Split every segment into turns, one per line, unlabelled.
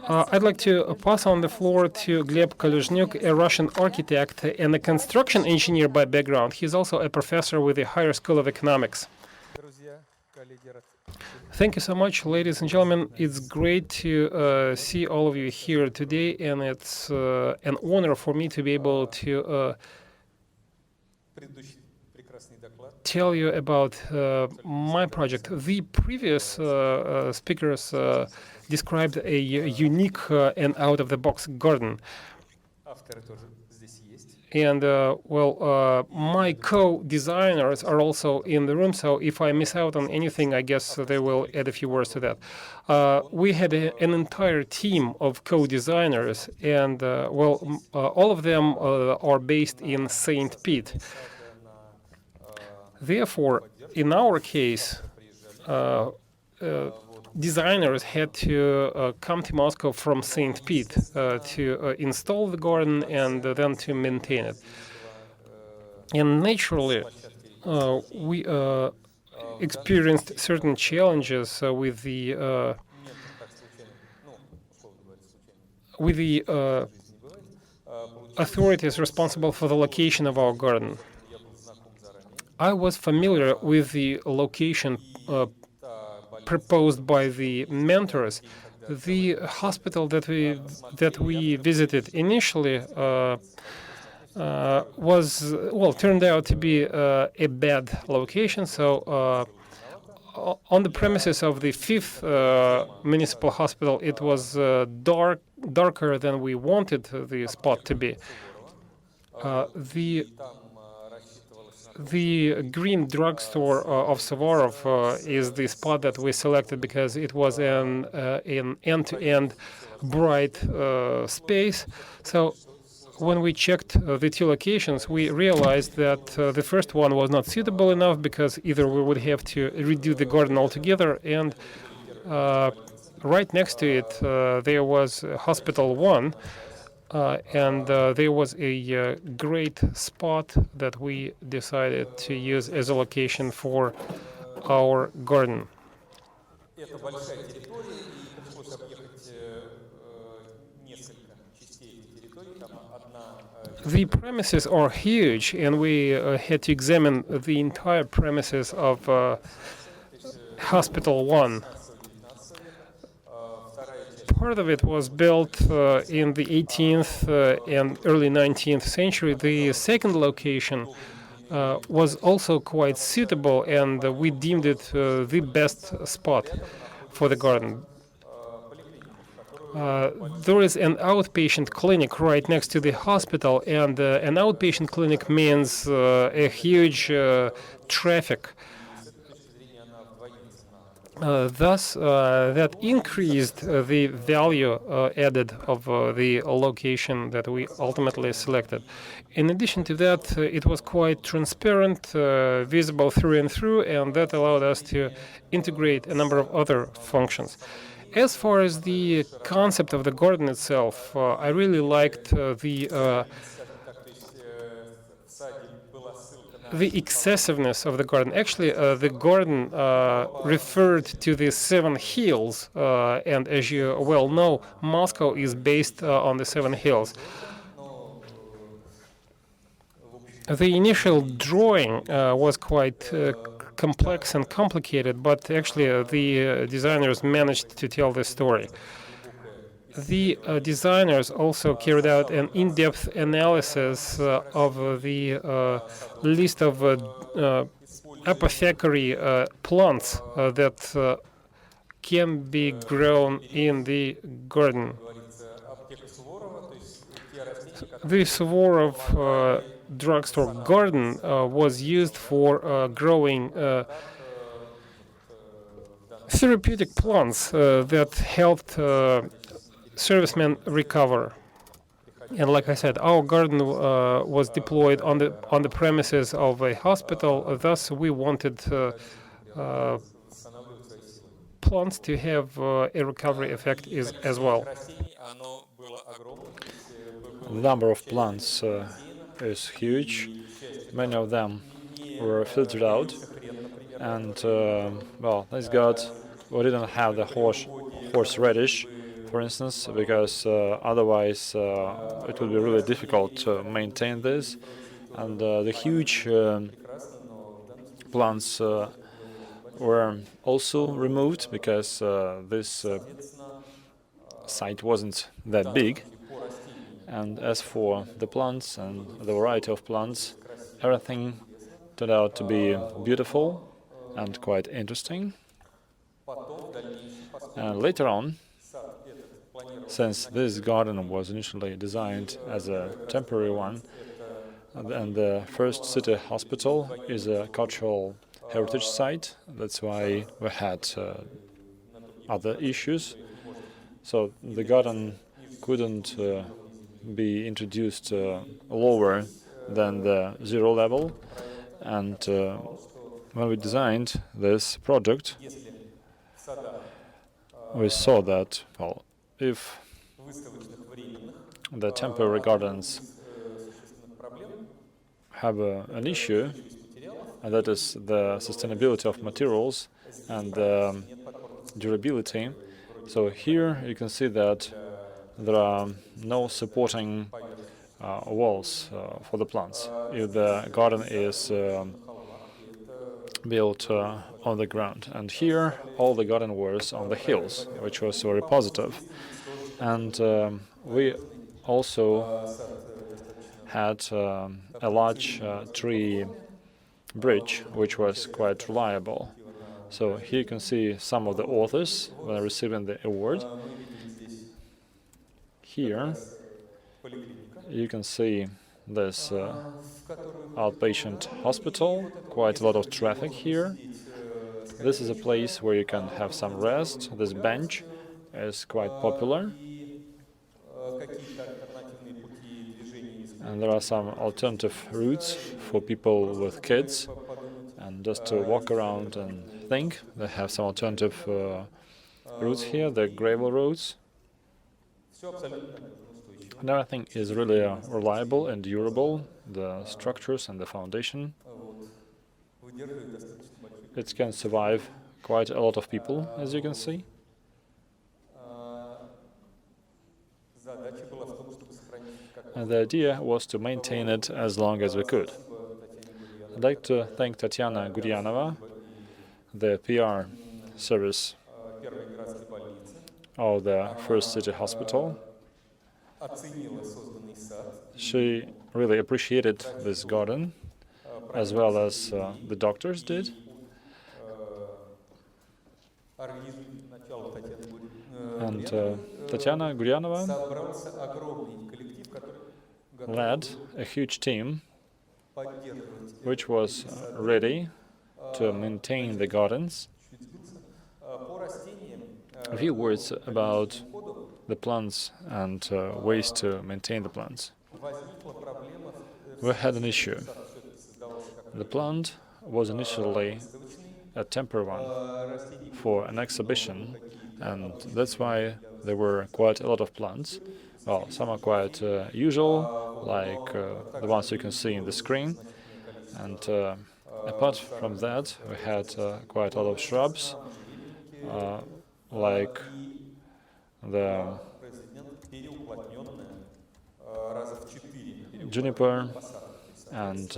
I'd like to pass on the floor to Gleb Kalyuzhnyuk, a Russian architect and a construction engineer by background. He's also a professor with the Higher School of Economics. Thank you so much, ladies and gentlemen. It's great to see all of you here today, and it's an honor for me to be able to tell you about my project. The previous speakers described a unique and out-of-the-box garden. And, my co-designers are also in the room, so if I miss out on anything, I guess they will add a few words to that. We had an entire team of co-designers, and, all of them are based in St. Pete. Therefore, in our case, designers had to come to Moscow from St. Pete to install the garden and then to maintain it. And naturally, we experienced certain challenges with the authorities responsible for the location of our garden. I was familiar with the location proposed by the mentors. The hospital that we visited initially turned out to be a bad location. So on the premises of the 5th municipal hospital, it was darker than we wanted the spot to be. The green drugstore of Suvorov is the spot that we selected because it was an end-to-end bright space. So when we checked the two locations, we realized that the first one was not suitable enough because either we would have to redo the garden altogether, and right next to it there was Hospital 1. And there was a great spot that we decided to use as a location for our garden. The premises are huge, and we had to examine the entire premises of Hospital 1. Part of it was built in the 18th and early 19th century. The second location was also quite suitable, and we deemed it the best spot for the garden. There is an outpatient clinic right next to the hospital, and an outpatient clinic means a huge traffic. Thus, that increased the value added of the location that we ultimately selected. In addition to that, it was quite transparent, visible through and through, and that allowed us to integrate a number of other functions. As far as the concept of the garden itself, I really liked the excessiveness of the garden. Actually, the garden referred to the 7 hills, and as you well know, Moscow is based on the 7 hills. The initial drawing was quite complex and complicated, but actually the designers managed to tell the story. The designers also carried out an in-depth analysis of the list of apothecary plants that can be grown in the garden. The Suvorov drugstore garden was used for growing therapeutic plants that helped servicemen recover. And like I said, our garden was deployed on the premises of a hospital. Thus, we wanted plants to have a recovery effect as well.
The number of plants is huge. Many of them were filtered out, and thanks God, we didn't have the horseradish for instance, because otherwise it would be really difficult to maintain this. And the huge plants were also removed because this site wasn't that big. And as for the plants and the variety of plants, everything turned out to be beautiful and quite interesting. And later on, since this garden was initially designed as a temporary one, and the first city hospital is a cultural heritage site, that's why we had other issues. So the garden couldn't be introduced lower than the zero level. And when we designed this project, we saw that, well, if the temporary gardens have an issue, and that is the sustainability of materials and durability. So here you can see that there are no supporting walls for the plants. If the garden is built on the ground. And here all the garden was on the hills, which was very positive. And we also had a large tree bridge, which was quite reliable. So here you can see some of the authors when receiving the award. Here you can see this outpatient hospital, quite a lot of traffic here. This is a place where you can have some rest. This bench is quite popular. And there are some alternative routes for people with kids and just to walk around and think. They have some alternative routes here, the gravel roads. And everything is really reliable and durable, the structures and the foundation. It can survive quite a lot of people, as you can see. And the idea was to maintain it as long as we could. I'd like to thank Tatiana Guryanova, the PR service of the First City Hospital. She really appreciated this garden, as well as the doctors did. And Tatiana Guryanova led a huge team which was ready to maintain the gardens. A few words about the plants and ways to maintain the plants. We had an issue. The plant was initially a temporary one for an exhibition, and that's why there were quite a lot of plants. Well, some are quite usual, like the ones you can see in the screen, and apart from that, we had quite a lot of shrubs, like the juniper and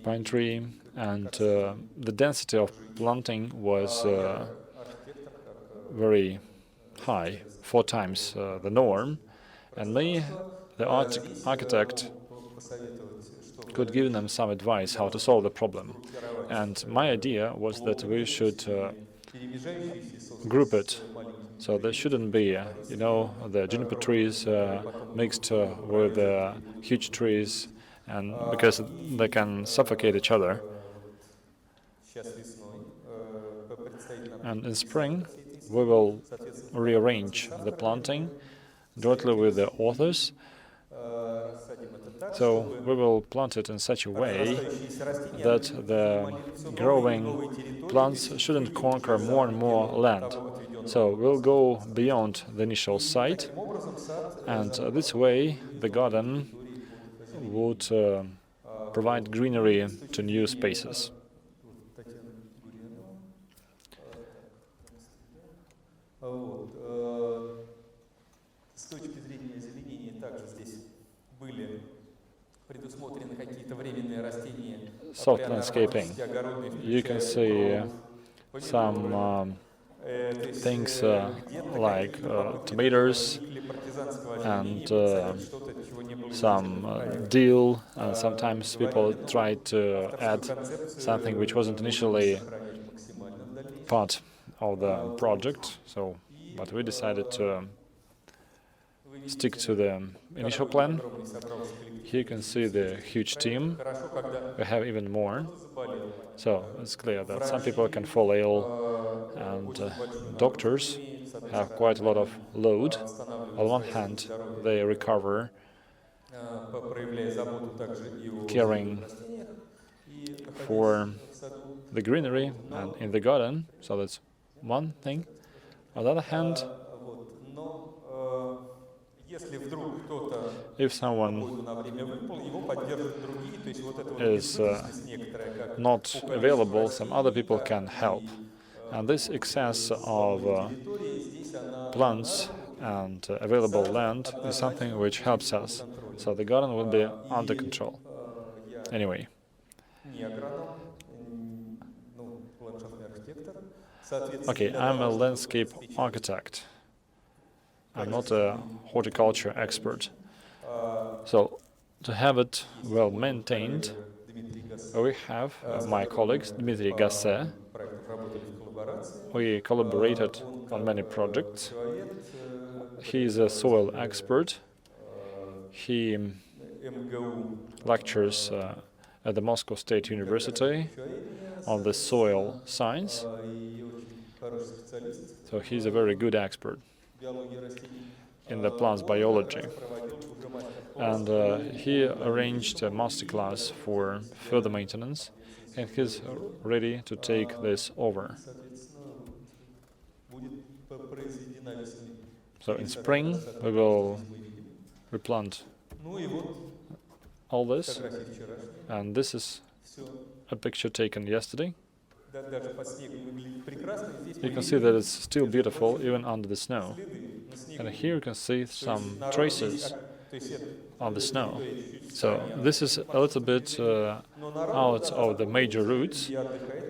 pine tree, and the density of planting was very high, 4 times the norm, and me, the architect, could give them some advice how to solve the problem. And my idea was that we should group it. So there shouldn't be, the juniper trees mixed with huge trees, and because they can suffocate each other. And in spring, we will rearrange the planting jointly with the authors. So we will plant it in such a way that the growing plants shouldn't conquer more and more land. So we'll go beyond the initial site, and this way the garden would provide greenery to new spaces. soft landscaping. You can see some things like tomatoes and some dill, and sometimes people try to add something which wasn't initially part of the project. So, but we decided to stick to the initial plan. Here you can see the huge team. We have even more. So it's clear that some people can fall ill, and doctors have quite a lot of load. On one hand, they recover, caring for the greenery and in the garden, so that's one thing. On the other hand, if someone is not available, some other people can help. And this excess of plants and available land is something which helps us. So the garden will be under control. Anyway. Okay, I'm a landscape architect. I'm not a horticulture expert. So, to have it well maintained, we have my colleagues, Dmitry Gasse. We collaborated on many projects. He is a soil expert. He lectures at the Moscow State University on the soil science. So he's a very good expert in the plants biology. And he arranged a masterclass for further maintenance, and he's ready to take this over. So in spring we will replant all this, and this is a picture taken yesterday. You can see that it's still beautiful even under the snow. And here you can see some traces on the snow. So this is a little bit out of the major routes,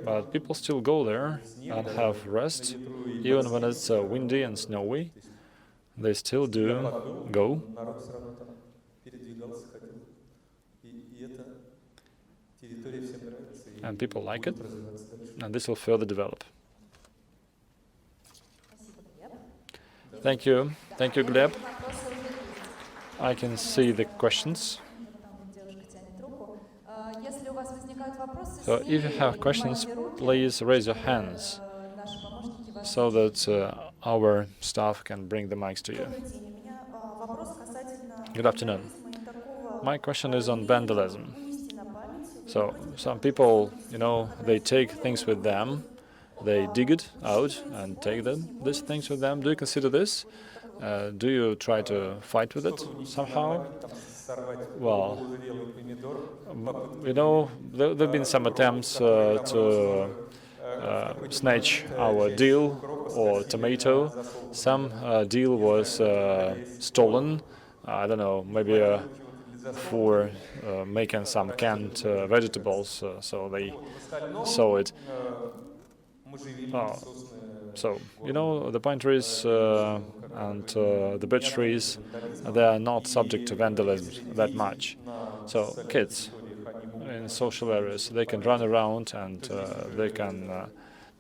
but people still go there and have rest. Even when it's windy and snowy, they still do go. And people like it, and this will further develop. Thank you. Thank you, Gleb. I can see the questions. So if you have questions, please raise your hands so that our staff can bring the mics to you. Good afternoon. My question is on vandalism. So some people, they take things with them, they dig it out and take these things with them. Do you consider this? Do you try to fight with it somehow? Well, there have been some attempts to snatch our dill or tomato. Some dill was stolen, I don't know, maybe for making some canned vegetables, so they saw it. So, the pine trees and the birch trees, they are not subject to vandalism that much. So kids in social areas, they can run around and they can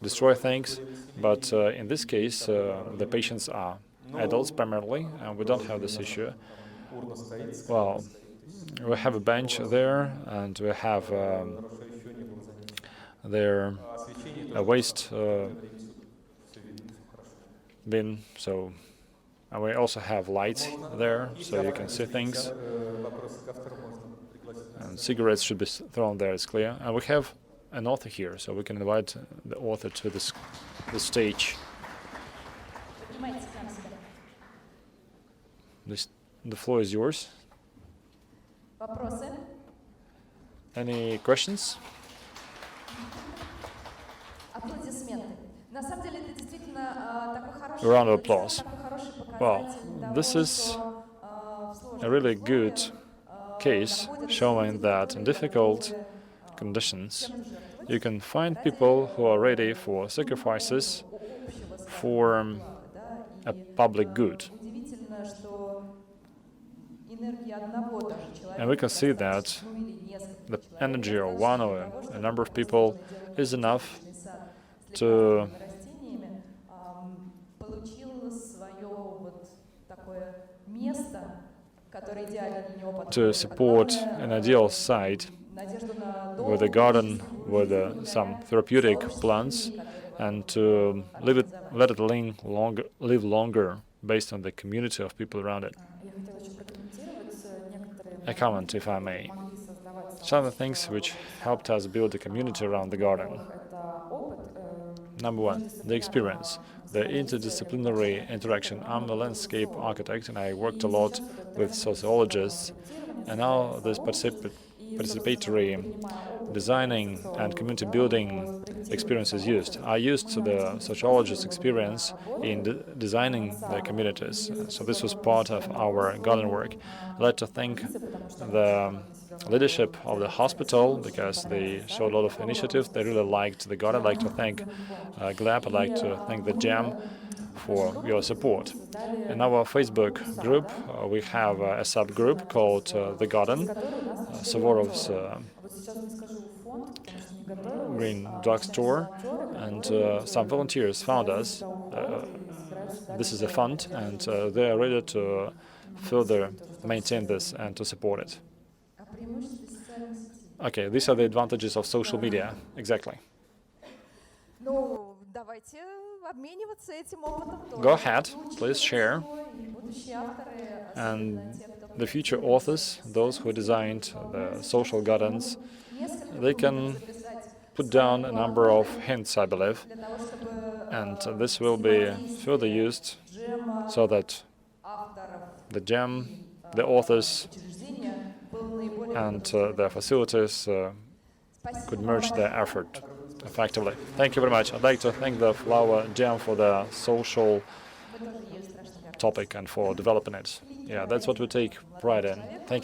destroy things, but in this case, the patients are adults primarily, and we don't have this issue. Well, we have a bench there, and we have their waste bin, so and we also have lights there, so you can see things. And cigarettes should be thrown there, it's clear. And we have an author here, so we can invite the author to the stage. The floor is yours. Any questions? A round of applause. Well, this is a really good case showing that in difficult conditions you can find people who are ready for sacrifices for a public good. And we can see that the energy of one or a number of people is enough to support an ideal site with a garden with some therapeutic plants, and to let it live longer based on the community of people around it. A comment, if I may. Some of the things which helped us build a community around the garden. Number one, the experience, the interdisciplinary interaction. I'm a landscape architect and I worked a lot with sociologists, and now this participatory designing and community building experience is used. I used the sociologist experience in designing the communities, so this was part of our garden work. I'd like to thank the leadership of the hospital because they showed a lot of initiatives. They really liked the garden. I'd like to thank Gleb. I'd like to thank the GEM for your support. In our Facebook group, we have a subgroup called The Garden, Suvorov's Green Drugstore, and some volunteers found us. This is a fund, and they are ready to further maintain this and to support it. Okay, these are the advantages of social media. Exactly. Go ahead, please share. And the future authors, those who designed the social gardens, they can put down a number of hints, I believe, and this will be further used so that the GEM, the authors, and their facilities could merge their effort effectively. Thank you very much. I'd like to thank the Flower GEM for the social topic and for developing it. Yeah, that's what we take pride in. Thank you.